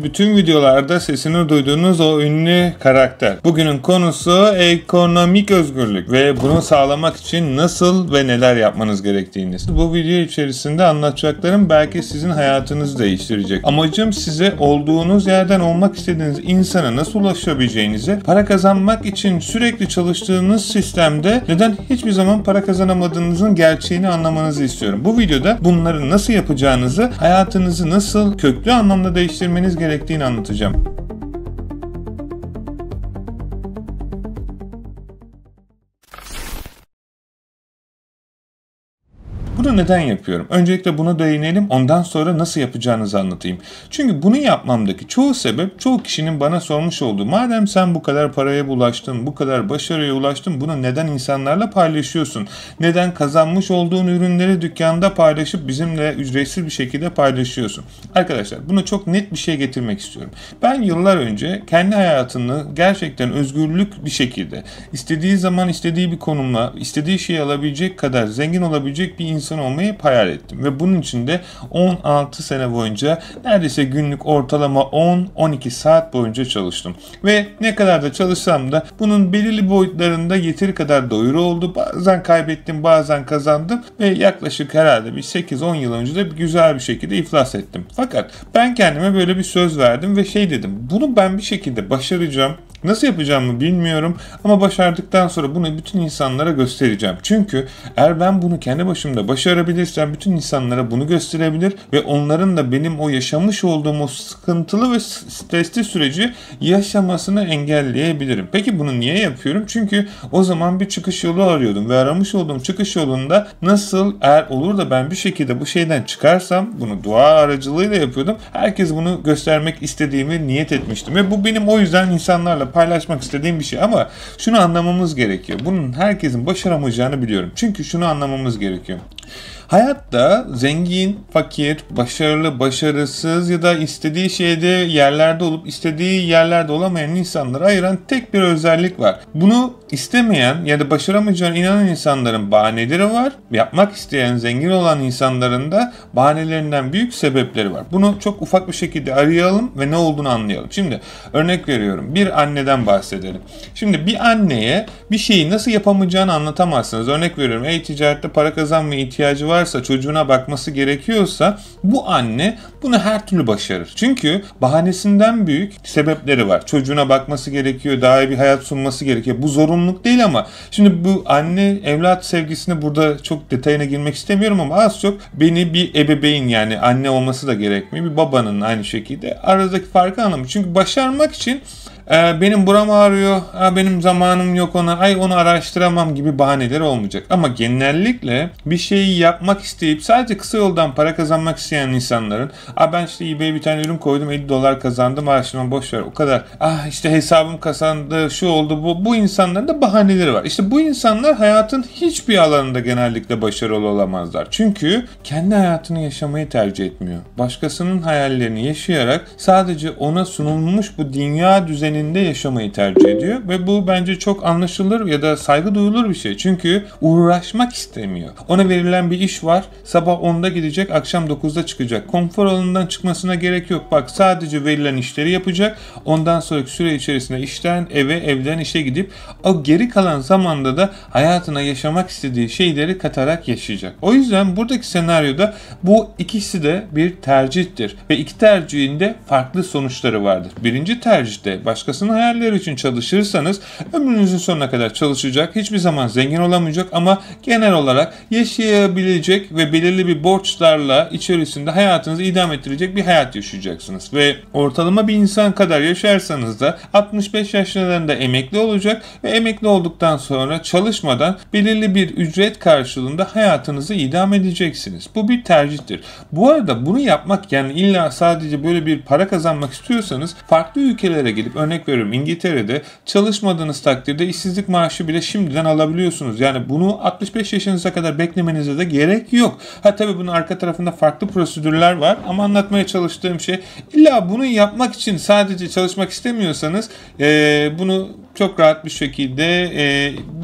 Bütün videolarda sesini duyduğunuz o ünlü karakter. Bugünün konusu ekonomik özgürlük ve bunu sağlamak için nasıl ve neler yapmanız gerektiğini. Bu video içerisinde anlatacaklarım belki sizin hayatınızı değiştirecek. Amacım size olduğunuz yerden olmak istediğiniz insana nasıl ulaşabileceğinizi, para kazanmak için sürekli çalıştığınız sistemde neden hiçbir zaman para kazanamadığınızın gerçeğini anlamanızı istiyorum. Bu videoda bunları nasıl yapacağınızı, hayatınızı nasıl köklü anlamda değiştirmeniz gerektiğini anlatacağım. Bunu neden yapıyorum? Öncelikle buna değinelim, ondan sonra nasıl yapacağınızı anlatayım. Çünkü bunu yapmamdaki çoğu sebep, çoğu kişinin bana sormuş olduğu, madem sen bu kadar paraya ulaştın, bu kadar başarıya ulaştın, bunu neden insanlarla paylaşıyorsun? Neden kazanmış olduğun ürünleri dükkanda paylaşıp bizimle ücretsiz bir şekilde paylaşıyorsun? Arkadaşlar, bunu çok net bir şey getirmek istiyorum. Ben yıllar önce kendi hayatını gerçekten özgürlük bir şekilde, istediği zaman istediği bir konumla, istediği şeyi alabilecek kadar zengin olabilecek bir insan olmayı hayal ettim. Ve bunun için de 16 sene boyunca neredeyse günlük ortalama 10-12 saat boyunca çalıştım. Ve ne kadar da çalışsam da bunun belirli boyutlarında yeteri kadar doyuru oldu. Bazen kaybettim, bazen kazandım ve yaklaşık herhalde bir 8-10 yıl önce de güzel bir şekilde iflas ettim. Fakat ben kendime böyle bir söz verdim ve dedim, bunu ben bir şekilde başaracağım. Nasıl yapacağımı bilmiyorum ama başardıktan sonra bunu bütün insanlara göstereceğim. Çünkü eğer ben bunu kendi başımda başarabilirsem bütün insanlara bunu gösterebilir ve onların da benim o yaşamış olduğum o sıkıntılı ve stresli süreci yaşamasını engelleyebilirim. Peki bunu niye yapıyorum? Çünkü o zaman bir çıkış yolu arıyordum ve aramış olduğum çıkış yolunda nasıl eğer olur da ben bir şekilde bu şeyden çıkarsam, bunu dua aracılığıyla yapıyordum. Herkes bunu göstermek istediğimi niyet etmiştim ve bu benim o yüzden insanlarla paylaşmak istediğim bir şey ama şunu anlamamız gerekiyor. Bunun herkesin başaramayacağını biliyorum. Çünkü şunu anlamamız gerekiyor. Hayatta zengin, fakir, başarılı, başarısız ya da istediği şeyde yerlerde olup istediği yerlerde olamayan insanları ayıran tek bir özellik var. Bunu istemeyen ya da başaramayacağına inanan insanların bahaneleri var. Yapmak isteyen, zengin olan insanların da bahanelerinden büyük sebepleri var. Bunu çok ufak bir şekilde arayalım ve ne olduğunu anlayalım. Şimdi örnek veriyorum. Bir anneden bahsedelim. Şimdi bir anneye bir şeyi nasıl yapamayacağını anlatamazsınız. Örnek veriyorum. E-ticarette para kazanmaya ihtiyacı varsa, çocuğuna bakması gerekiyorsa bu anne bunu her türlü başarır. Çünkü bahanesinden büyük sebepleri var. Çocuğuna bakması gerekiyor, daha iyi bir hayat sunması gerekiyor. Bu zorunluluk değil ama şimdi bu anne evlat sevgisine burada çok detayına girmek istemiyorum ama az çok beni bir ebeveyn yani anne olması da gerekmiyor. Bir babanın aynı şekilde aradaki farkı anlamıyor. Çünkü başarmak için benim buram ağrıyor, benim zamanım yok ona, onu araştıramam gibi bahaneler olmayacak. Ama genellikle bir şeyi yapmak isteyip sadece kısa yoldan para kazanmak isteyen insanların ben işte eBay'e bir tane ürün koydum $50 kazandım, şimdi boş ver o kadar. İşte hesabım kazandı, şu oldu bu insanların da bahaneleri var. İşte bu insanlar hayatın hiçbir alanında genellikle başarılı olamazlar. Çünkü kendi hayatını yaşamayı tercih etmiyor. Başkasının hayallerini yaşayarak sadece ona sunulmuş bu dünya düzeninde yaşamayı tercih ediyor ve bu bence çok anlaşılır ya da saygı duyulur bir şey. Çünkü uğraşmak istemiyor. Ona verilen bir iş var. Sabah 10'da gidecek, akşam 9'da çıkacak. Konfor alanından çıkmasına gerek yok. Bak sadece verilen işleri yapacak. Ondan sonraki süre içerisinde işten eve, evden işe gidip o geri kalan zamanda da hayatına yaşamak istediği şeyleri katarak yaşayacak. O yüzden buradaki senaryoda bu ikisi de bir tercihtir ve iki tercihin de farklı sonuçları vardır. Birinci tercihte başkasının hayalleri için çalışırsanız ömrünüzün sonuna kadar çalışacak, hiçbir zaman zengin olamayacak ama genel olarak yaşayabilecek ve belirli bir borçlarla içerisinde hayatınızı idame ettirecek bir hayat yaşayacaksınız. Ve ortalama bir insan kadar yaşarsanız da 65 yaşlarında emekli olacak ve emekli olduktan sonra çalışmadan belirli bir ücret karşılığında hayatınızı idame edeceksiniz. Bu bir tercihtir. Bu arada bunu yapmak yani illa sadece böyle bir para kazanmak istiyorsanız farklı ülkelere gidip örnek veriyorum İngiltere'de çalışmadığınız takdirde işsizlik maaşı bile şimdiden alabiliyorsunuz. Yani bunu 65 yaşınıza kadar beklemenize de gerek yok. Tabii bunun arka tarafında farklı prosedürler var ama anlatmaya çalıştığım şey illa bunu yapmak için sadece çalışmak istemiyorsanız bunu çok rahat bir şekilde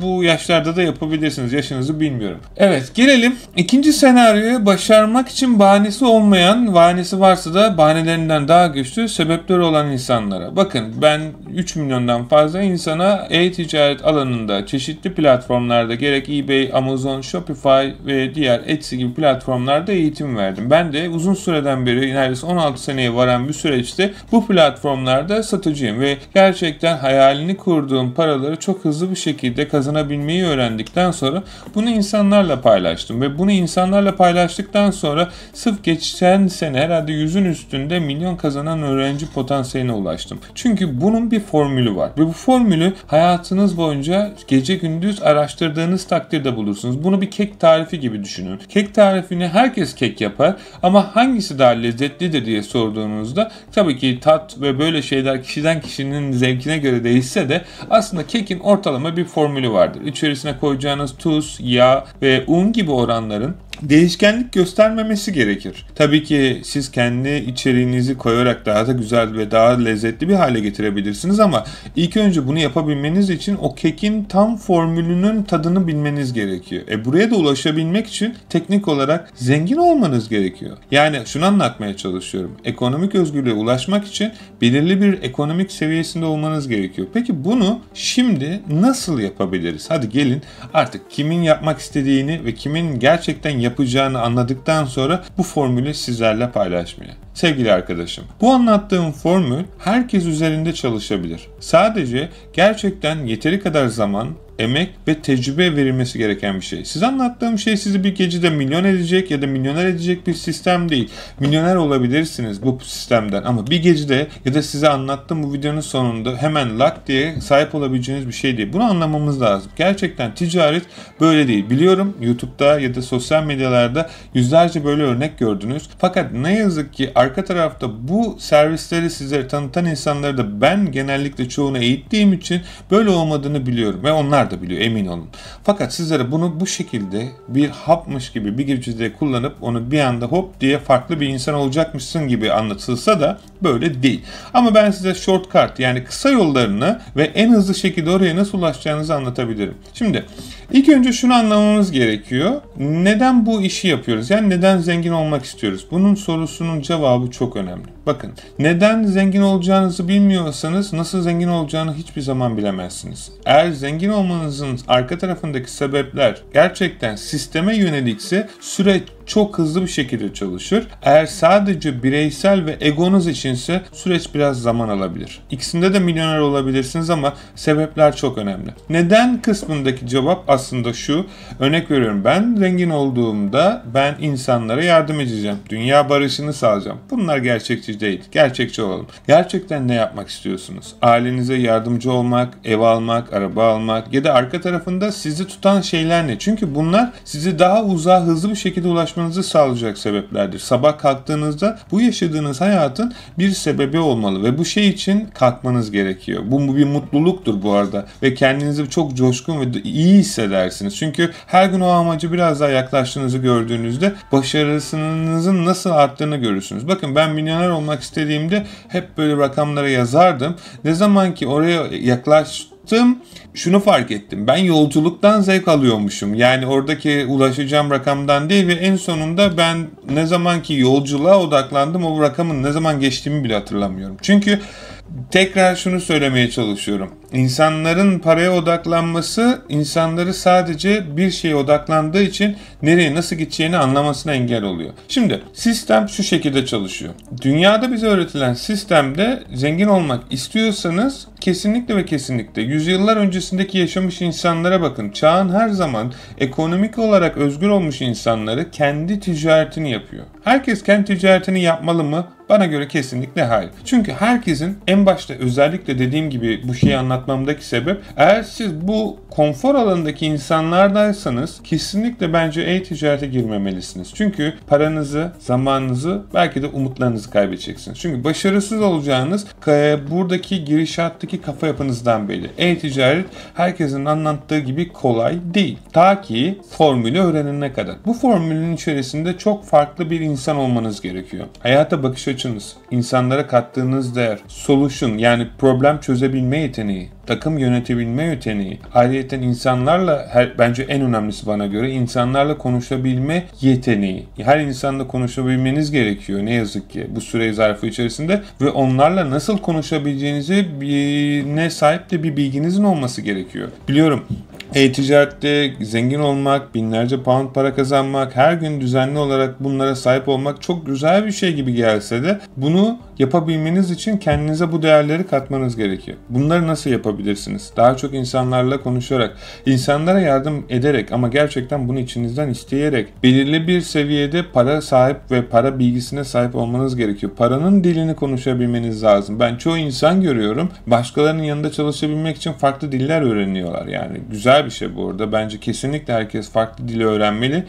bu yaşlarda da yapabilirsiniz. Yaşınızı bilmiyorum. Evet, gelelim ikinci senaryoya. Başarmak için bahanesi olmayan, bahanesi varsa da bahanelerinden daha güçlü sebepleri olan insanlara. Bakın, ben 3 milyondan fazla insana e-ticaret alanında çeşitli platformlarda gerek eBay, Amazon, Shopify ve diğer Etsy gibi platformlarda eğitim verdim. Ben de uzun süreden beri, neredeyse 16 seneye varan bir süreçte bu platformlarda satıcıyım ve gerçekten hayalini kurduğum paraları çok hızlı bir şekilde kazanabilmeyi öğrendikten sonra bunu insanlarla paylaştım ve bunu insanlarla paylaştıktan sonra sırf geçen sene herhalde 100'ün üstünde milyon kazanan öğrenci potansiyeline ulaştım. Çünkü bunun bir formülü var ve bu formülü hayatınız boyunca gece gündüz araştırdığınız takdirde bulursunuz. Bunu bir kek tarifi gibi düşünün. Kek tarifini herkes kek yapar ama hangisi daha lezzetlidir diye sorduğunuzda tabii ki tat ve böyle şeyler kişiden kişinin zevkine göre değişse de aslında kekin ortalama bir formülü vardır. İçerisine koyacağınız tuz, yağ ve un gibi oranların değişkenlik göstermemesi gerekir. Tabii ki siz kendi içeriğinizi koyarak daha da güzel ve daha lezzetli bir hale getirebilirsiniz ama ilk önce bunu yapabilmeniz için o kekin tam formülünün tadını bilmeniz gerekiyor. Buraya da ulaşabilmek için teknik olarak zengin olmanız gerekiyor. Yani şunu anlatmaya çalışıyorum. Ekonomik özgürlüğe ulaşmak için belirli bir ekonomik seviyesinde olmanız gerekiyor. Peki bunu şimdi nasıl yapabiliriz? Hadi gelin artık kimin yapmak istediğini ve kimin gerçekten yapacağını anladıktan sonra bu formülü sizlerle paylaşmaya. Sevgili arkadaşım, bu anlattığım formül herkes üzerinde çalışabilir. Sadece gerçekten yeteri kadar zaman, emek ve tecrübe verilmesi gereken bir şey. Size anlattığım şey sizi bir gecede milyon edecek ya da milyoner edecek bir sistem değil. Milyoner olabilirsiniz bu sistemden ama bir gecede ya da size anlattığım bu videonun sonunda hemen lak diye sahip olabileceğiniz bir şey değil. Bunu anlamamız lazım. Gerçekten ticaret böyle değil. Biliyorum YouTube'da ya da sosyal medyalarda yüzlerce böyle örnek gördünüz. Fakat ne yazık ki arka tarafta bu servisleri size tanıtan insanları da ben genellikle çoğunu eğittiğim için böyle olmadığını biliyorum ve onlar da biliyor, emin olun. Fakat sizlere bunu bu şekilde bir hapmış gibi bir gecede kullanıp onu bir anda hop diye farklı bir insan olacakmışsın gibi anlatılsa da böyle değil. Ama ben size shortcut yani kısa yollarını ve en hızlı şekilde oraya nasıl ulaşacağınızı anlatabilirim. Şimdi ilk önce şunu anlamamız gerekiyor. Neden bu işi yapıyoruz? Yani neden zengin olmak istiyoruz? Bunun sorusunun cevabı çok önemli. Bakın, neden zengin olacağınızı bilmiyorsanız nasıl zengin olacağını hiçbir zaman bilemezsiniz. Eğer zengin olmanızın arka tarafındaki sebepler gerçekten sisteme yönelikse süreç çok hızlı bir şekilde çalışır. Eğer sadece bireysel ve egonuz içinse süreç biraz zaman alabilir. İkisinde de milyoner olabilirsiniz ama sebepler çok önemli. Neden kısmındaki cevap aslında şu. Örnek veriyorum, ben zengin olduğumda ben insanlara yardım edeceğim. Dünya barışını sağlayacağım. Bunlar gerçekçi değil. Gerçekçi olalım. Gerçekten ne yapmak istiyorsunuz? Ailenize yardımcı olmak, ev almak, araba almak ya da arka tarafında sizi tutan şeyler ne? Çünkü bunlar sizi daha uzağa hızlı bir şekilde ulaşmanızı sağlayacak sebeplerdir. Sabah kalktığınızda bu yaşadığınız hayatın bir sebebi olmalı ve bu şey için kalkmanız gerekiyor. Bu bir mutluluktur bu arada ve kendinizi çok coşkun ve iyi hissedersiniz. Çünkü her gün o amacı biraz daha yaklaştığınızı gördüğünüzde başarısınızın nasıl arttığını görürsünüz. Bakın, ben milyoner olmak istediğimde hep böyle rakamlara yazardım. Ne zaman ki oraya yaklaştım, şunu fark ettim. Ben yolculuktan zevk alıyormuşum. Yani oradaki ulaşacağım rakamdan değil ve en sonunda ben ne zaman ki yolculuğa odaklandım o rakamın ne zaman geçtiğimi bile hatırlamıyorum. Çünkü tekrar şunu söylemeye çalışıyorum. İnsanların paraya odaklanması insanları sadece bir şeye odaklandığı için nereye nasıl gideceğini anlamasına engel oluyor. Şimdi sistem şu şekilde çalışıyor. Dünyada bize öğretilen sistemde zengin olmak istiyorsanız kesinlikle ve kesinlikle yüzyıllar öncesindeki yaşamış insanlara bakın. Çağın her zaman ekonomik olarak özgür olmuş insanları kendi ticaretini yapıyor. Herkes kendi ticaretini yapmalı mı? Bana göre kesinlikle hayır. Çünkü herkesin en başta özellikle dediğim gibi bu şeyi anlatmamdaki sebep, eğer siz bu konfor alanındaki insanlardaysanız kesinlikle bence e-ticarete girmemelisiniz. Çünkü paranızı, zamanınızı, belki de umutlarınızı kaybedeceksiniz. Çünkü başarısız olacağınız buradaki girişattaki kafa yapınızdan belli. E-ticaret herkesin anlattığı gibi kolay değil. Ta ki formülü öğrenene kadar. Bu formülün içerisinde çok farklı bir insan olmanız gerekiyor. Hayata bakış açınız, insanlara kattığınız değer, solution yani problem çözebilme yeteneği, takım yönetebilme yeteneği, ayrıyeten insanlarla, bence en önemlisi bana göre insanlarla konuşabilme yeteneği. Her insanla konuşabilmeniz gerekiyor ne yazık ki bu süre zarfı içerisinde ve onlarla nasıl konuşabileceğinizi ne sahip de bir bilginizin olması gerekiyor. Biliyorum, e-ticarette zengin olmak, binlerce pound para kazanmak, her gün düzenli olarak bunlara sahip olmak çok güzel bir şey gibi gelse de bunu yapabilmeniz için kendinize bu değerleri katmanız gerekiyor. Bunları nasıl yapabilirsiniz? Daha çok insanlarla konuşarak, insanlara yardım ederek ama gerçekten bunu içinizden isteyerek, belirli bir seviyede para sahip ve para bilgisine sahip olmanız gerekiyor. Paranın dilini konuşabilmeniz lazım. Ben çoğu insan görüyorum, başkalarının yanında çalışabilmek için farklı diller öğreniyorlar. Yani güzel bir şey bu arada. Bence kesinlikle herkes farklı dili öğrenmeli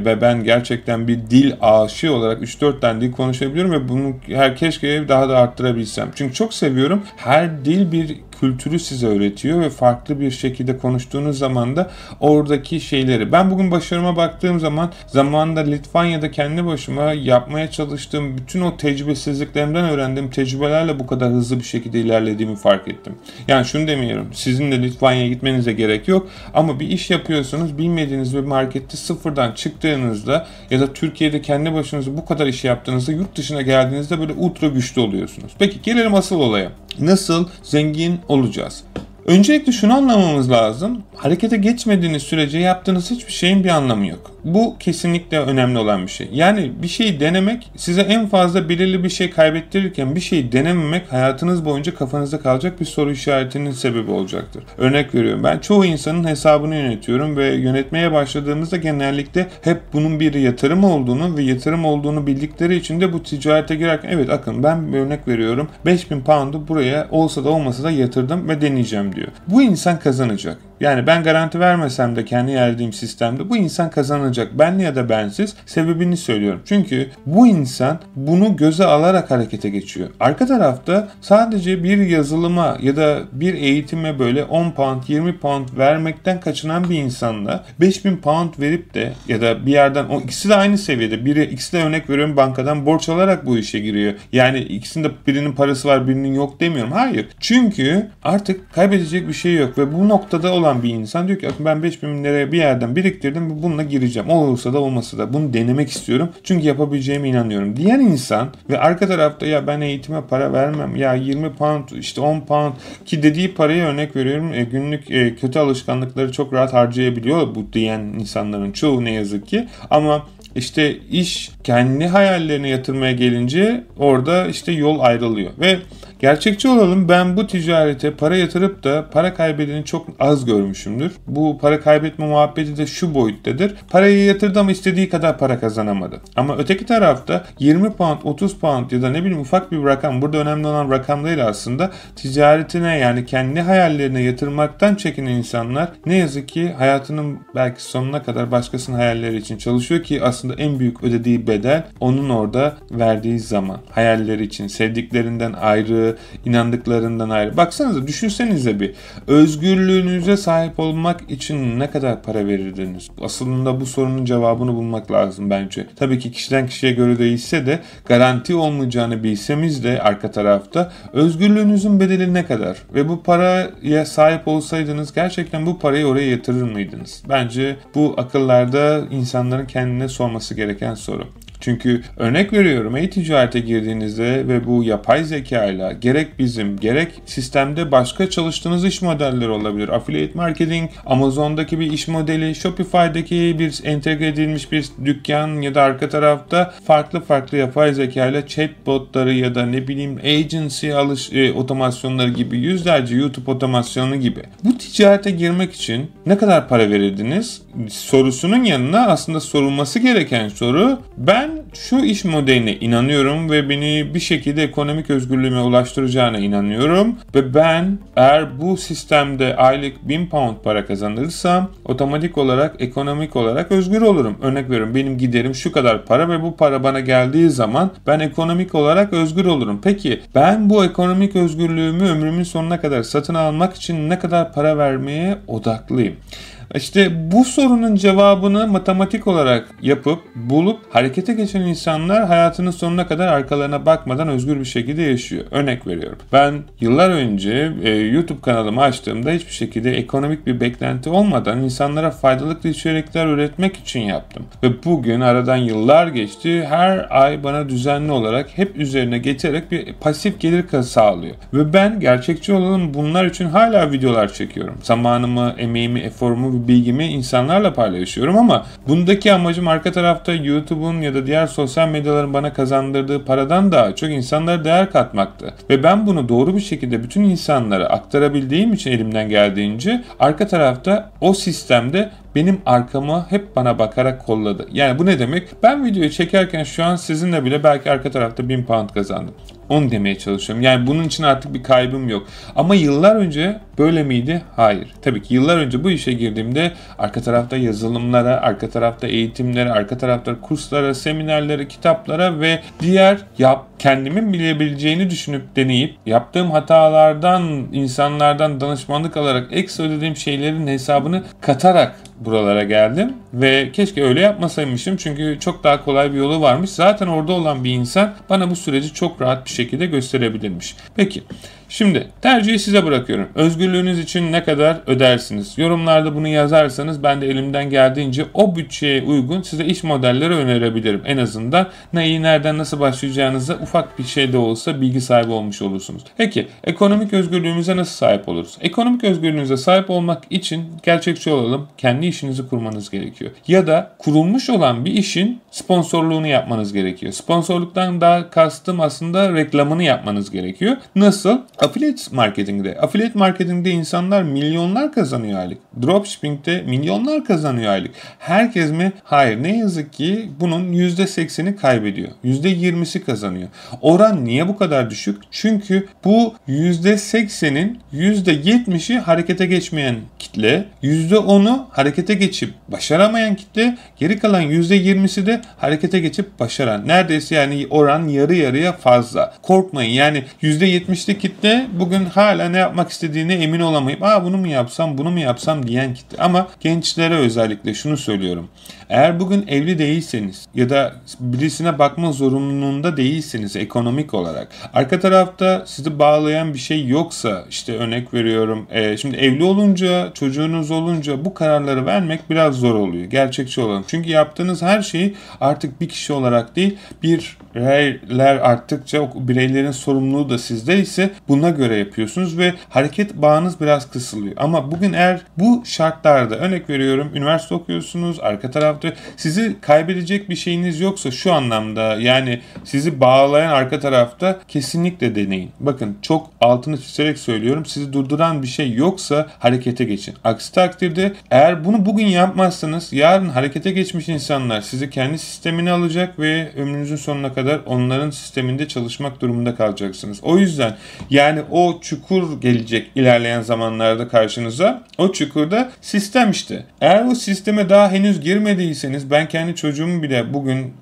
ve ben gerçekten bir dil aşığı olarak 3-4 tane dil konuşabiliyorum ve bunu keşke daha da arttırabilsem. Çünkü çok seviyorum. Her dil bir kültürü size öğretiyor ve farklı bir şekilde konuştuğunuz zaman da oradaki şeyleri. Ben bugün başarıma baktığım zaman zamanında Litvanya'da kendi başıma yapmaya çalıştığım bütün o tecrübesizliklerimden öğrendiğim tecrübelerle bu kadar hızlı bir şekilde ilerlediğimi fark ettim. Yani şunu demiyorum. Sizin de Litvanya'ya gitmenize gerek yok ama bir iş yapıyorsunuz, bilmediğiniz bir markette sıfırdan çıktığınızda ya da Türkiye'de kendi başınıza bu kadar iş yaptığınızda yurt dışına geldiğinizde böyle ultra güçlü oluyorsunuz. Peki gelelim asıl olaya. Nasıl zengin olacağız? Öncelikle şunu anlamamız lazım. Harekete geçmediğiniz sürece yaptığınız hiçbir şeyin bir anlamı yok. Bu kesinlikle önemli olan bir şey. Yani bir şeyi denemek size en fazla belirli bir şey kaybettirirken bir şeyi denememek hayatınız boyunca kafanızda kalacak bir soru işaretinin sebebi olacaktır. Örnek veriyorum, ben çoğu insanın hesabını yönetiyorum ve yönetmeye başladığımızda genellikle hep bunun bir yatırım olduğunu ve yatırım olduğunu bildikleri için de bu ticarete girerken evet akın ben bir örnek veriyorum 5.000 pound'u buraya olsa da olmasa da yatırdım ve deneyeceğim diyor. Bu insan kazanacak. Yani ben garanti vermesem de kendi yerdiğim sistemde bu insan kazanacak. Benli ya da bensiz, sebebini söylüyorum. Çünkü bu insan bunu göze alarak harekete geçiyor. Arka tarafta sadece bir yazılıma ya da bir eğitime böyle 10 pound 20 pound vermekten kaçınan bir insanla 5.000 pound verip de ya da bir yerden o ikisi de aynı seviyede. İkisi de örnek veriyorum bankadan borç alarak bu işe giriyor. Yani ikisinde birinin parası var birinin yok demiyorum. Hayır. Çünkü artık kaybedecek bir şey yok ve bu noktada olan bir insan diyor ki ben 5.000 liraya bir yerden biriktirdim ve bununla gireceğim. Olursa da olmasa da bunu denemek istiyorum. Çünkü yapabileceğime inanıyorum. Diğer insan ve arka tarafta ya ben eğitime para vermem. Ya 20 pound işte 10 pound ki dediği parayı örnek veriyorum. Günlük kötü alışkanlıkları çok rahat harcayabiliyor bu diyen insanların çoğu ne yazık ki. Ama İşte iş kendi hayallerine yatırmaya gelince orada işte yol ayrılıyor. Ve gerçekçi olalım, ben bu ticarete para yatırıp da para kaybedeni çok az görmüşümdür. Bu para kaybetme muhabbeti de şu boyuttadır. Parayı yatırdı ama istediği kadar para kazanamadı. Ama öteki tarafta 20 pound, 30 pound ya da ne bileyim ufak bir rakam, burada önemli olan rakam değil aslında, ticaretine yani kendi hayallerine yatırmaktan çekinen insanlar ne yazık ki hayatının belki sonuna kadar başkasının hayalleri için çalışıyor ki aslında en büyük ödediği bedel onun orada verdiği zaman. Hayalleri için, sevdiklerinden ayrı, inandıklarından ayrı. Baksanıza, düşünsenize bir. Özgürlüğünüze sahip olmak için ne kadar para verirdiniz? Aslında bu sorunun cevabını bulmak lazım bence. Tabii ki kişiden kişiye göre değişse de garanti olmayacağını bilsemiz de arka tarafta özgürlüğünüzün bedeli ne kadar? Ve bu paraya sahip olsaydınız gerçekten bu parayı oraya yatırır mıydınız? Bence bu akıllarda insanların kendine sorması gereken soru. Çünkü örnek veriyorum, e-ticarete girdiğinizde ve bu yapay zekayla gerek bizim gerek sistemde başka çalıştığınız iş modelleri olabilir. Affiliate marketing, Amazon'daki bir iş modeli, Shopify'daki bir entegre edilmiş bir dükkan ya da arka tarafta farklı yapay zekayla chatbotları ya da ne bileyim agency otomasyonları gibi yüzlerce YouTube otomasyonu gibi. Bu ticarete girmek için ne kadar para verirdiniz? Sorusunun yanına aslında sorulması gereken soru, ben şu iş modeline inanıyorum ve beni bir şekilde ekonomik özgürlüğüme ulaştıracağına inanıyorum ve ben eğer bu sistemde aylık 1000 pound para kazanırsam otomatik olarak ekonomik olarak özgür olurum. Örnek veriyorum, benim giderim şu kadar para ve bu para bana geldiği zaman ben ekonomik olarak özgür olurum. Peki ben bu ekonomik özgürlüğümü ömrümün sonuna kadar satın almak için ne kadar para vermeye odaklıyım? İşte bu sorunun cevabını matematik olarak yapıp bulup harekete geçen insanlar hayatının sonuna kadar arkalarına bakmadan özgür bir şekilde yaşıyor. Örnek veriyorum. Ben yıllar önce YouTube kanalımı açtığımda hiçbir şekilde ekonomik bir beklenti olmadan insanlara faydalı içerikler üretmek için yaptım. Ve bugün aradan yıllar geçti. Her ay bana düzenli olarak hep üzerine getirerek bir pasif gelir sağlıyor. Ve ben gerçekçi olalım bunlar için hala videolar çekiyorum. Zamanımı, emeğimi, eforumu ve bilgimi insanlarla paylaşıyorum ama bundaki amacım arka tarafta YouTube'un ya da diğer sosyal medyaların bana kazandırdığı paradan daha çok insanlara değer katmaktı. Ve ben bunu doğru bir şekilde bütün insanlara aktarabildiğim için elimden geldiğince arka tarafta o sistemde benim arkamı hep bana bakarak kolladı. Yani bu ne demek? Ben videoyu çekerken şu an sizinle bile belki arka tarafta 1000 pound kazandım. Onu demeye çalışıyorum. Yani bunun için artık bir kaybım yok. Ama yıllar önce böyle miydi? Hayır. Tabii ki yıllar önce bu işe girdiğimde arka tarafta yazılımlara, arka tarafta eğitimlere, arka tarafta kurslara, seminerlere, kitaplara ve diğer kendimin bilebileceğini düşünüp deneyip yaptığım hatalardan, insanlardan danışmanlık alarak ekstra ödediğim şeylerin hesabını katarak buralara geldim ve keşke öyle yapmasaymışım çünkü çok daha kolay bir yolu varmış. Zaten orada olan bir insan bana bu süreci çok rahat bir şekilde gösterebilirmiş. Peki, şimdi tercihi size bırakıyorum. Özgürlüğünüz için ne kadar ödersiniz? Yorumlarda bunu yazarsanız ben de elimden geldiğince o bütçeye uygun size iş modelleri önerebilirim. En azından neyi, nereden, nasıl başlayacağınıza ufak bir şey de olsa bilgi sahibi olmuş olursunuz. Peki, ekonomik özgürlüğümüze nasıl sahip oluruz? Ekonomik özgürlüğünüze sahip olmak için gerçekçi olalım, kendi işinizi kurmanız gerekiyor. Ya da kurulmuş olan bir işin sponsorluğunu yapmanız gerekiyor. Sponsorluktan daha kastım aslında reklamını yapmanız gerekiyor. Nasıl? Affiliate marketingde. Affiliate marketingde insanlar milyonlar kazanıyor aylık. Dropshipping'de milyonlar kazanıyor aylık. Herkes mi? Hayır. Ne yazık ki bunun %80'i kaybediyor. %20'si kazanıyor. Oran niye bu kadar düşük? Çünkü bu %80'in %70'i harekete geçmeyen kitle, %10'u harekete geçip başaramayan kitle, geri kalan %20'si de harekete geçip başaran. Neredeyse yani oran yarı yarıya fazla. Korkmayın yani %70'lik kitle bugün hala ne yapmak istediğine emin olamayıp bunu mu yapsam bunu mu yapsam diyen kitle. Ama gençlere özellikle şunu söylüyorum. Eğer bugün evli değilseniz ya da birisine bakma zorunluluğunda değilseniz ekonomik olarak arka tarafta sizi bağlayan bir şey yoksa işte örnek veriyorum şimdi evli olunca çocuğunuz olunca bu kararları vermek biraz zor oluyor. Gerçekçi olalım. Çünkü yaptığınız her şeyi artık bir kişi olarak değil bireyler arttıkça o bireylerin sorumluluğu da sizde ise buna göre yapıyorsunuz ve hareket bağınız biraz kısılıyor. Ama bugün eğer bu şartlarda örnek veriyorum üniversite okuyorsunuz arka tarafta sizi kaybedecek bir şeyiniz yoksa şu anlamda yani sizi bağlayan arka tarafta kesinlikle deneyin. Bakın çok altını çizerek söylüyorum sizi durduran bir şey yoksa harekete geçin. Aksi takdirde eğer bunu bugün yapmazsanız yarın harekete geçmiş insanlar sizi kendi sistemine alacak ve ömrünüzün sonuna kadar onların sisteminde çalışmak durumunda kalacaksınız. O yüzden yani o çukur gelecek ilerleyen zamanlarda karşınıza. O çukurda sistem işte. Eğer o sisteme daha henüz girmediyseniz ben kendi çocuğum bile bugün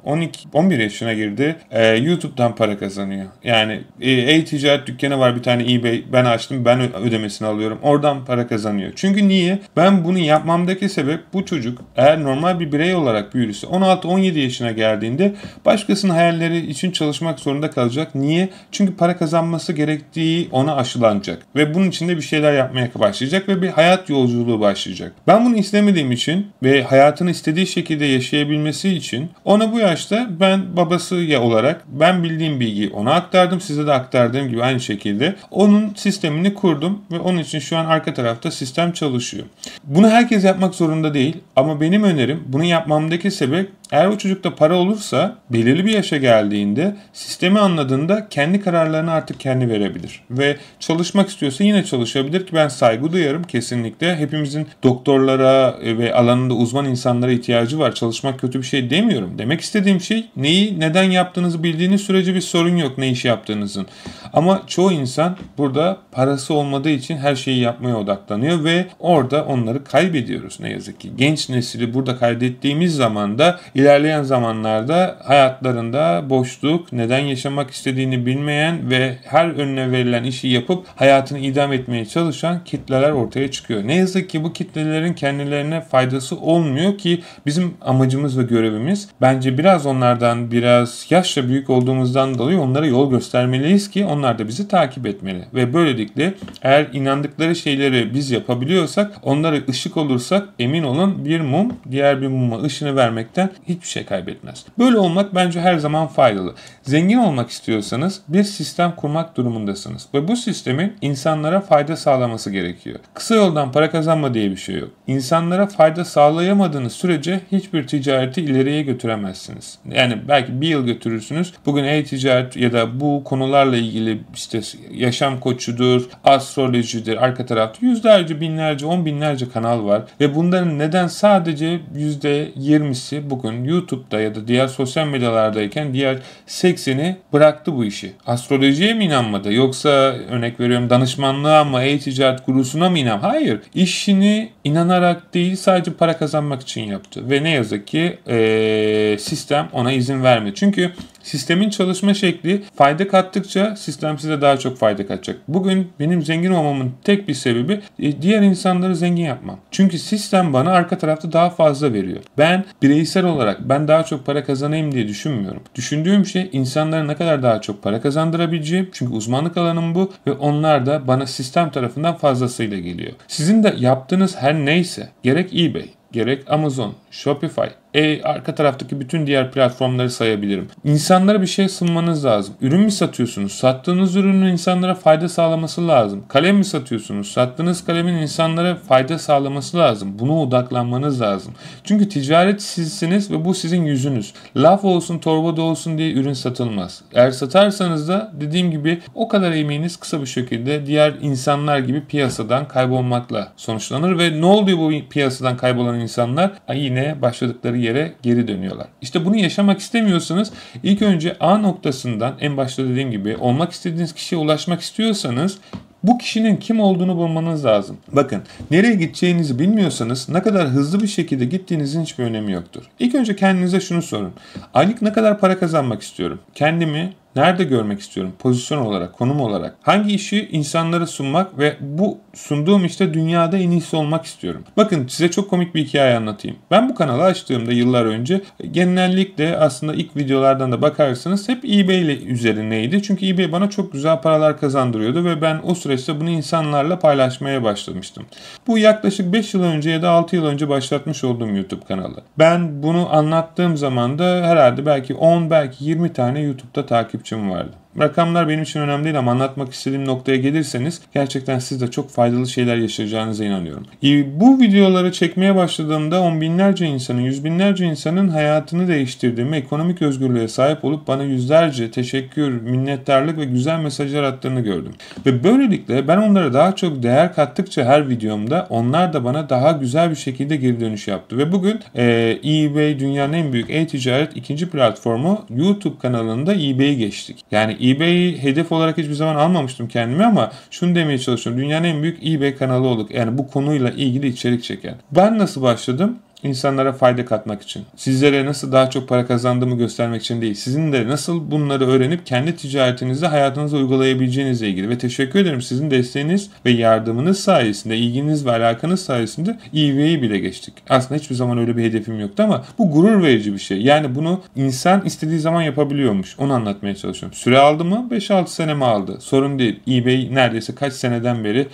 11 yaşına girdi. YouTube'dan para kazanıyor. Yani e-ticaret dükkanı var bir tane eBay. Ben açtım. Ben ödemesini alıyorum. Oradan para kazanıyor. Çünkü niye? Ben bunu yapmamdaki sebep bu çocuk eğer normal bir birey olarak büyürse 16-17 yaşına geldiğinde başkasının hayalleri için çalışmak zorunda kalacak. Niye? Çünkü para kazanması gerektiği ona aşılanacak. Ve bunun için de bir şeyler yapmaya başlayacak ve bir hayat yolculuğu başlayacak. Ben bunu istemediğim için ve hayatını istediği şekilde yaşayabilmesi için ona bu yaşta ben babası olarak ben bildiğim bilgiyi ona aktardım. Size de aktardığım gibi aynı şekilde onun sistemini kurdum ve onun için şu an arka tarafta sistem çalışıyor. Bunu herkes yapmak zorunda değil ama benim önerim bunu yapmamdaki sebep eğer o çocukta para olursa belirli bir yaşa geldiğinde sistemi anladığında kendi kararlarını artık kendi verebilir. Ve çalışmak istiyorsa yine çalışabilir ki ben saygı duyarım kesinlikle. Hepimizin doktorlara ve alanında uzman insanlara ihtiyacı var. Çalışmak kötü bir şey demiyorum. Demek istediğim şey neyi neden yaptığınızı bildiğiniz sürece bir sorun yok ne iş yaptığınızın. Ama çoğu insan burada parası olmadığı için her şeyi yapmaya odaklanıyor ve orada onları kaybediyoruz ne yazık ki. Genç nesili burada kaybettiğimiz zaman da ilerleyen zamanlarda hayatlarında boşluk, neden yaşamak istediğini bilmeyen ve her önüne verilen işi yapıp hayatını idame etmeye çalışan kitleler ortaya çıkıyor. Ne yazık ki bu kitlelerin kendilerine faydası olmuyor ki bizim amacımız ve görevimiz bence biraz onlardan, biraz yaşça büyük olduğumuzdan dolayı onlara yol göstermeliyiz ki onlar da bizi takip etmeli. Ve böylelikle eğer inandıkları şeyleri biz yapabiliyorsak, onlara ışık olursak emin olun bir mum diğer bir muma ışını vermekten hiçbir şey kaybetmez. Böyle olmak bence her zaman faydalı. Zengin olmak istiyorsanız bir sistem kurmak durumundasınız ve bu sistemin insanlara fayda sağlaması gerekiyor. Kısa yoldan para kazanma diye bir şey yok. İnsanlara fayda sağlayamadığınız sürece hiçbir ticareti ileriye götüremezsiniz. Yani belki bir yıl götürürsünüz. Bugün e-ticaret ya da bu konularla ilgili işte yaşam koçudur, astrolojidir, arka tarafta yüzlerce, binlerce, on binlerce kanal var ve bunların neden sadece %20'si bugün YouTube'da ya da diğer sosyal medyalardayken diğer 80'i bıraktı bu işi. Astrolojiye mi inanmadı? Yoksa örnek veriyorum danışmanlığa mı, e-ticaret gurusuna mı inan? Hayır. İşini inanarak değil sadece para kazanmak için yaptı. Ve ne yazık ki sistem ona izin vermiyor. Çünkü sistemin çalışma şekli fayda kattıkça sistem size daha çok fayda katacak. Bugün benim zengin olmamın tek bir sebebi diğer insanları zengin yapmam. Çünkü sistem bana arka tarafta daha fazla veriyor. Ben bireysel olarak ben daha çok para kazanayım diye düşünmüyorum. Düşündüğüm şey insanlara ne kadar daha çok para kazandırabileceğim. Çünkü uzmanlık alanım bu ve onlar da bana sistem tarafından fazlasıyla geliyor. Sizin de yaptığınız her neyse gerek eBay, gerek Amazon, Shopify, arka taraftaki bütün diğer platformları sayabilirim. İnsanlara bir şey sunmanız lazım. Ürün mü satıyorsunuz? Sattığınız ürünün insanlara fayda sağlaması lazım. Kalem mi satıyorsunuz? Sattığınız kalemin insanlara fayda sağlaması lazım. Buna odaklanmanız lazım. Çünkü ticaret sizsiniz ve bu sizin yüzünüz. Laf olsun, torbada olsun diye ürün satılmaz. Eğer satarsanız da dediğim gibi o kadar emeğiniz kısa bir şekilde diğer insanlar gibi piyasadan kaybolmakla sonuçlanır ve ne oluyor bu piyasadan kaybolan insanlar? Yine başladıkları yere geri dönüyorlar. İşte bunu yaşamak istemiyorsanız ilk önce A noktasından en başta dediğim gibi olmak istediğiniz kişiye ulaşmak istiyorsanız bu kişinin kim olduğunu bulmanız lazım. Bakın nereye gideceğinizi bilmiyorsanız ne kadar hızlı bir şekilde gittiğinizin hiçbir önemi yoktur. İlk önce kendinize şunu sorun. Aylık ne kadar para kazanmak istiyorum? Kendimi nerede görmek istiyorum? Pozisyon olarak, konum olarak. Hangi işi insanlara sunmak ve bu sunduğum işte dünyada en iyisi olmak istiyorum. Bakın size çok komik bir hikaye anlatayım. Ben bu kanalı açtığımda yıllar önce genellikle aslında ilk videolardan da bakarsanız hep eBay ile üzerineydi. Çünkü eBay bana çok güzel paralar kazandırıyordu ve ben o süreçte bunu insanlarla paylaşmaya başlamıştım. Bu yaklaşık 5 yıl önce ya da 6 yıl önce başlatmış olduğum YouTube kanalı. Ben bunu anlattığım zaman da herhalde belki 10 belki 20 tane YouTube'da takipçim vardı. Rakamlar benim için önemli değil ama anlatmak istediğim noktaya gelirseniz gerçekten siz de çok faydalı şeyler yaşayacağınıza inanıyorum. Bu videoları çekmeye başladığımda on binlerce insanın, yüz binlerce insanın hayatını değiştirdiğimi, ekonomik özgürlüğe sahip olup bana yüzlerce teşekkür, minnettarlık ve güzel mesajlar attığını gördüm. Ve böylelikle ben onlara daha çok değer kattıkça her videomda onlar da bana daha güzel bir şekilde geri dönüş yaptı. Ve bugün eBay dünyanın en büyük e-ticaret ikinci platformu YouTube kanalında eBay'i geçtik. Yani eBay'i hedef olarak hiçbir zaman almamıştım kendime ama şunu demeye çalışıyorum. Dünyanın en büyük eBay kanalı olduk. Yani bu konuyla ilgili içerik çeken. Ben nasıl başladım? İnsanlara fayda katmak için. Sizlere nasıl daha çok para kazandığımı göstermek için değil. Sizin de nasıl bunları öğrenip kendi ticaretinizde hayatınıza uygulayabileceğinizle ilgili. Ve teşekkür ederim sizin desteğiniz ve yardımınız sayesinde, ilginiz ve alakanız sayesinde eBay'i bile geçtik. Aslında hiçbir zaman öyle bir hedefim yoktu ama bu gurur verici bir şey. Yani bunu insan istediği zaman yapabiliyormuş. Onu anlatmaya çalışıyorum. Süre aldı mı? 5-6 sene mi aldı? Sorun değil. eBay neredeyse kaç seneden beri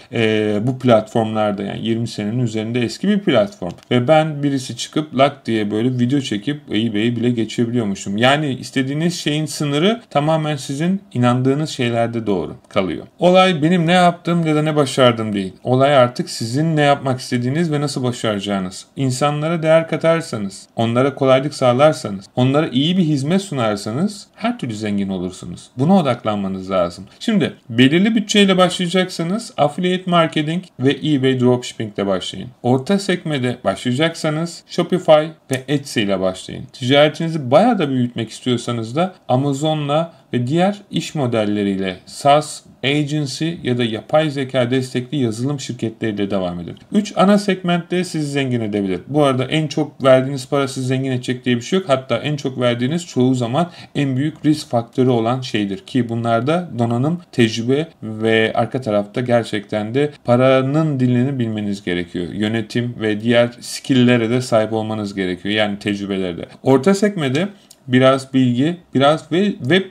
bu platformlarda yani 20 senenin üzerinde eski bir platform. Ve ben birisi çıkıp lak diye böyle video çekip eBay'i bile geçebiliyormuşum. Yani istediğiniz şeyin sınırı tamamen sizin inandığınız şeylerde doğru kalıyor. Olay benim ne yaptığım ya da ne başardım değil. Olay artık sizin ne yapmak istediğiniz ve nasıl başaracağınız. İnsanlara değer katarsanız, onlara kolaylık sağlarsanız, onlara iyi bir hizmet sunarsanız her türlü zengin olursunuz. Buna odaklanmanız lazım. Şimdi belirli bütçeyle başlayacaksanız affiliate marketing ve eBay dropshipping ile başlayın. Orta sekmede başlayacaksanız Shopify ve Etsy ile başlayın. Ticaretinizi bayağı da büyütmek istiyorsanız da Amazon'la ve diğer iş modelleriyle SaaS, agency ya da yapay zeka destekli yazılım şirketleriyle devam eder. 3 ana segmentte sizi zengin edebilir. Bu arada en çok verdiğiniz para sizi zengin edecek diye bir şey yok. Hatta en çok verdiğiniz çoğu zaman en büyük risk faktörü olan şeydir. Ki bunlarda donanım, tecrübe ve arka tarafta gerçekten de paranın dilini bilmeniz gerekiyor. Yönetim ve diğer skill'lere de sahip olmanız gerekiyor. Yani tecrübelere de. Orta segmede biraz bilgi, biraz web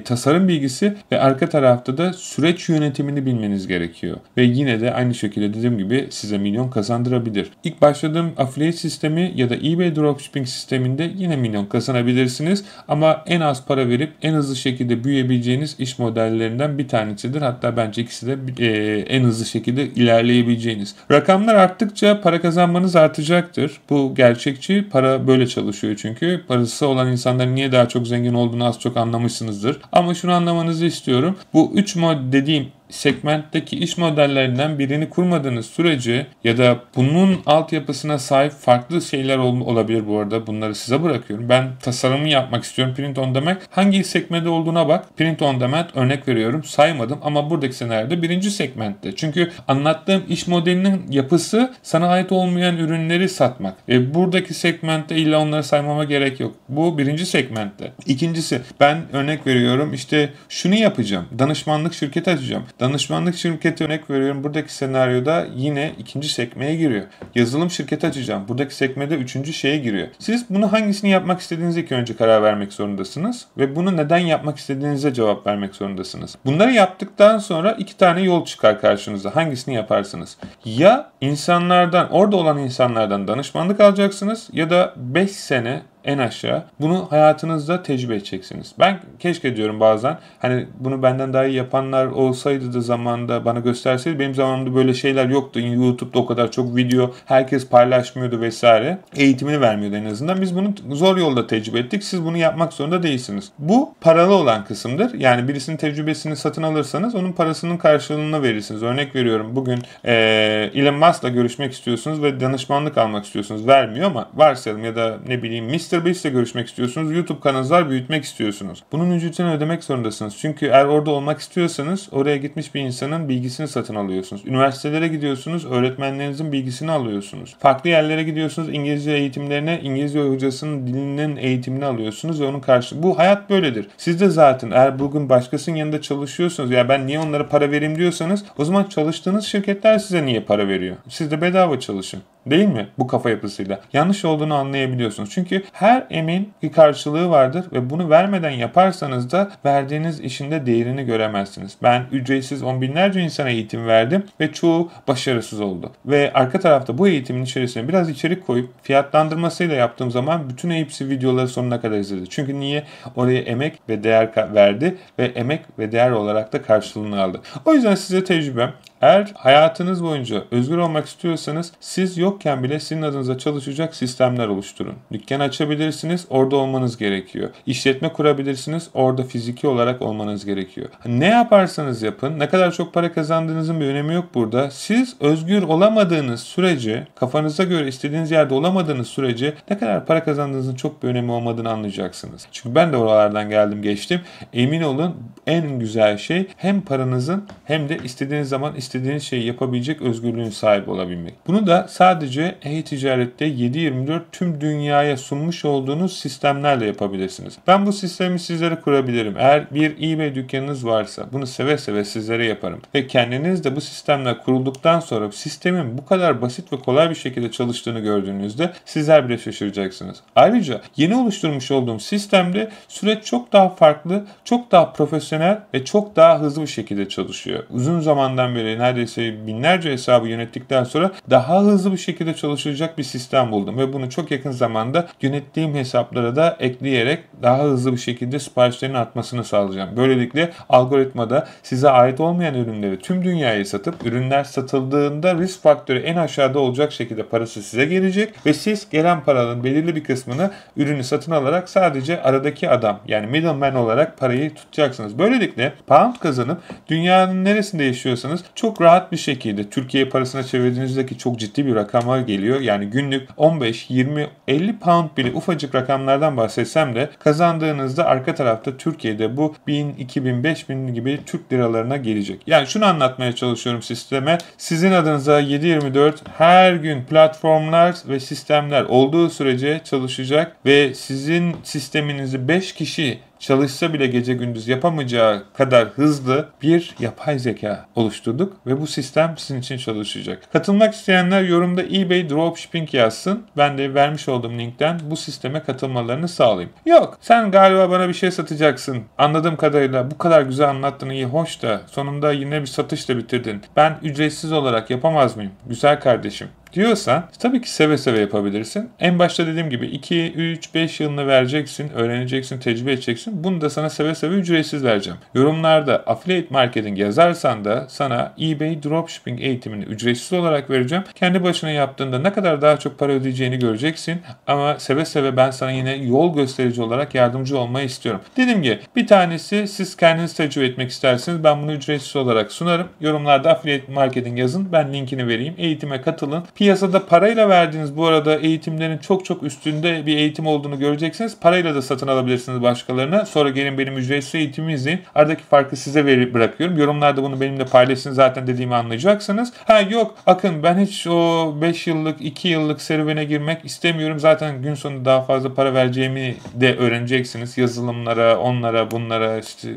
tasarım bilgisi ve arka tarafta da süreç yönetimini bilmeniz gerekiyor. Ve yine de aynı şekilde dediğim gibi size milyon kazandırabilir. İlk başladığım affiliate sistemi ya da eBay dropshipping sisteminde yine milyon kazanabilirsiniz. Ama en az para verip en hızlı şekilde büyüyebileceğiniz iş modellerinden bir tanesidir. Hatta bence ikisi de en hızlı şekilde ilerleyebileceğiniz. Rakamlar arttıkça para kazanmanız artacaktır. Bu gerçekçi. Para böyle çalışıyor çünkü. Parası olan insanlar niye daha çok zengin olduğunu az çok anlamışsınızdır. Ama şunu anlamanızı istiyorum. Bu 3 mod dediğim segmentteki iş modellerinden birini kurmadığınız sürece ya da bunun altyapısına sahip farklı şeyler olabilir bu arada. Bunları size bırakıyorum. Ben tasarımı yapmak istiyorum. Print on demand. Hangi segmentte olduğuna bak. Print on demand örnek veriyorum. Saymadım ama buradaki senaryoda birinci segmentte. Çünkü anlattığım iş modelinin yapısı sana ait olmayan ürünleri satmak. Buradaki segmentte illa onları saymama gerek yok. Bu birinci segmentte. İkincisi ben örnek veriyorum işte şunu yapacağım. Danışmanlık şirketi açacağım. Danışmanlık şirketi örnek veriyorum. Buradaki senaryoda yine ikinci sekmeye giriyor. Yazılım şirketi açacağım. Buradaki sekmede üçüncü şeye giriyor. Siz bunu hangisini yapmak istediğinize ilk önce karar vermek zorundasınız. Ve bunu neden yapmak istediğinize cevap vermek zorundasınız. Bunları yaptıktan sonra iki tane yol çıkar karşınıza. Hangisini yaparsınız? Ya insanlardan, orada olan insanlardan danışmanlık alacaksınız ya da 5 sene en aşağı bunu hayatınızda tecrübe edeceksiniz. Ben keşke diyorum bazen hani bunu benden daha iyi yapanlar olsaydı da zamanında bana gösterseydi. Benim zamanımda böyle şeyler yoktu. YouTube'da o kadar çok video herkes paylaşmıyordu vesaire. Eğitimini vermiyordu en azından. Biz bunu zor yolda tecrübe ettik. Siz bunu yapmak zorunda değilsiniz. Bu paralı olan kısımdır. Yani birisinin tecrübesini satın alırsanız onun parasının karşılığını verirsiniz. Örnek veriyorum bugün Elon Musk'la görüşmek istiyorsunuz ve danışmanlık almak istiyorsunuz. Vermiyor ama varsayalım ya da ne bileyim Mr. Beast'le görüşmek istiyorsunuz. YouTube kanalınızı var büyütmek istiyorsunuz. Bunun ücretini ödemek zorundasınız. Çünkü eğer orada olmak istiyorsanız oraya gitmiş bir insanın bilgisini satın alıyorsunuz. Üniversitelere gidiyorsunuz. Öğretmenlerinizin bilgisini alıyorsunuz. Farklı yerlere gidiyorsunuz. İngilizce eğitimlerine, İngilizce hocasının dilinin eğitimini alıyorsunuz ve onun karşı. Bu hayat böyledir. Siz de zaten eğer bugün başkasının yanında çalışıyorsunuz ya ben niye onlara para vereyim diyorsanız o zaman çalıştığınız şirketler size niye para veriyor? Siz de bedava çalışın. Değil mi? Bu kafa yapısıyla. Yanlış olduğunu anlayabiliyorsunuz. Çünkü her emeğin bir karşılığı vardır ve bunu vermeden yaparsanız da verdiğiniz işin de değerini göremezsiniz. Ben ücretsiz on binlerce insana eğitim verdim ve çoğu başarısız oldu. Ve arka tarafta bu eğitimin içerisine biraz içerik koyup fiyatlandırmasıyla yaptığım zaman bütün hepsi videoları sonuna kadar izledi. Çünkü niye? Oraya emek ve değer verdi ve emek ve değer olarak da karşılığını aldı. O yüzden size tecrübem. Eğer hayatınız boyunca özgür olmak istiyorsanız siz yokken bile sizin adınıza çalışacak sistemler oluşturun. Dükkan açabilirsiniz, orada olmanız gerekiyor. İşletme kurabilirsiniz, orada fiziki olarak olmanız gerekiyor. Ne yaparsanız yapın, ne kadar çok para kazandığınızın bir önemi yok burada. Siz özgür olamadığınız sürece, kafanıza göre istediğiniz yerde olamadığınız sürece ne kadar para kazandığınızın çok bir önemi olmadığını anlayacaksınız. Çünkü ben de oralardan geldim geçtim. Emin olun en güzel şey hem paranızın hem de istediğiniz zaman istediğiniz şeyi yapabilecek özgürlüğün sahibi olabilmek. Bunu da sadece e-ticarette 7/24 tüm dünyaya sunmuş olduğunuz sistemlerle yapabilirsiniz. Ben bu sistemi sizlere kurabilirim. Eğer bir eBay dükkanınız varsa bunu seve seve sizlere yaparım. Ve kendiniz de bu sistemler kurulduktan sonra sistemin bu kadar basit ve kolay bir şekilde çalıştığını gördüğünüzde sizler bile şaşıracaksınız. Ayrıca yeni oluşturmuş olduğum sistemde süreç çok daha farklı, çok daha profesyonel ve çok daha hızlı bir şekilde çalışıyor. Uzun zamandan beri neredeyse binlerce hesabı yönettikten sonra daha hızlı bir şekilde çalışacak bir sistem buldum ve bunu çok yakın zamanda yönettiğim hesaplara da ekleyerek daha hızlı bir şekilde siparişlerin artmasını sağlayacağım. Böylelikle algoritmada size ait olmayan ürünleri tüm dünyaya satıp ürünler satıldığında risk faktörü en aşağıda olacak şekilde parası size gelecek ve siz gelen paranın belirli bir kısmını ürünü satın alarak sadece aradaki adam yani middleman olarak parayı tutacaksınız. Böylelikle pound kazanıp dünyanın neresinde yaşıyorsanız çok çok rahat bir şekilde Türkiye parasına çevirdiğinizdeki çok ciddi bir rakama geliyor. Yani günlük 15, 20, 50 pound bile ufacık rakamlardan bahsetsem de kazandığınızda arka tarafta Türkiye'de bu 1000, 2000, 5000 gibi Türk liralarına gelecek. Yani şunu anlatmaya çalışıyorum sisteme. Sizin adınıza 7/24 her gün platformlar ve sistemler olduğu sürece çalışacak ve sizin sisteminizi 5 kişi çalışsa bile gece gündüz yapamayacağı kadar hızlı bir yapay zeka oluşturduk ve bu sistem sizin için çalışacak. Katılmak isteyenler yorumda eBay Dropshipping yazsın. Ben de vermiş olduğum linkten bu sisteme katılmalarını sağlayayım. Yok, sen galiba bana bir şey satacaksın. Anladığım kadarıyla bu kadar güzel anlattığın iyi, hoş da sonunda yine bir satışla bitirdin. Ben ücretsiz olarak yapamaz mıyım? Güzel kardeşim diyorsan tabii ki seve seve yapabilirsin. En başta dediğim gibi 2, 3, 5 yılını vereceksin, öğreneceksin, tecrübe edeceksin. Bunu da sana seve seve ücretsiz vereceğim. Yorumlarda affiliate marketing yazarsan da sana eBay Dropshipping eğitimini ücretsiz olarak vereceğim. Kendi başına yaptığında ne kadar daha çok para ödeyeceğini göreceksin. Ama seve seve ben sana yine yol gösterici olarak yardımcı olmayı istiyorum. Dediğim gibi bir tanesi siz kendiniz tecrübe etmek isterseniz ben bunu ücretsiz olarak sunarım. Yorumlarda affiliate marketing yazın. Ben linkini vereyim. Eğitime katılın. Piyasada parayla verdiğiniz bu arada eğitimlerin çok çok üstünde bir eğitim olduğunu göreceksiniz. Parayla da satın alabilirsiniz başkalarına. Sonra gelin benim ücretsiz eğitimimi izleyin. Aradaki farkı size bırakıyorum. Yorumlarda bunu benimle paylaşın, zaten dediğimi anlayacaksınız. Ha yok Akın, ben hiç o 5 yıllık 2 yıllık serüvene girmek istemiyorum. Zaten gün sonunda daha fazla para vereceğimi de öğreneceksiniz. Yazılımlara, onlara, bunlara, işte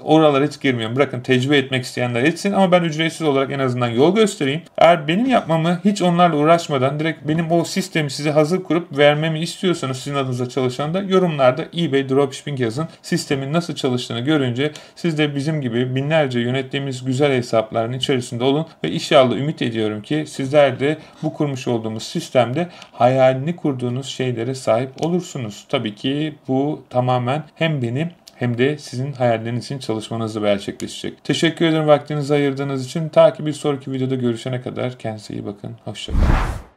oralara hiç girmiyorum. Bırakın tecrübe etmek isteyenler etsin ama ben ücretsiz olarak en azından yol göstereyim. Eğer benim yapmamı hiç onlarla uğraşmadan direkt benim o sistemi size hazır kurup vermemi istiyorsanız sizin adınıza çalışan da yorumlarda eBay Dropshipping yazın. Sistemin nasıl çalıştığını görünce siz de bizim gibi binlerce yönettiğimiz güzel hesapların içerisinde olun ve inşallah ümit ediyorum ki sizler de bu kurmuş olduğumuz sistemde hayalini kurduğunuz şeylere sahip olursunuz. Tabii ki bu tamamen hem benim hem de sizin hayalleriniz için çalışmanızla gerçekleşecek. Teşekkür ederim vaktinizi ayırdığınız için. Ta ki bir sonraki videoda görüşene kadar kendinize iyi bakın. Hoşça kalın.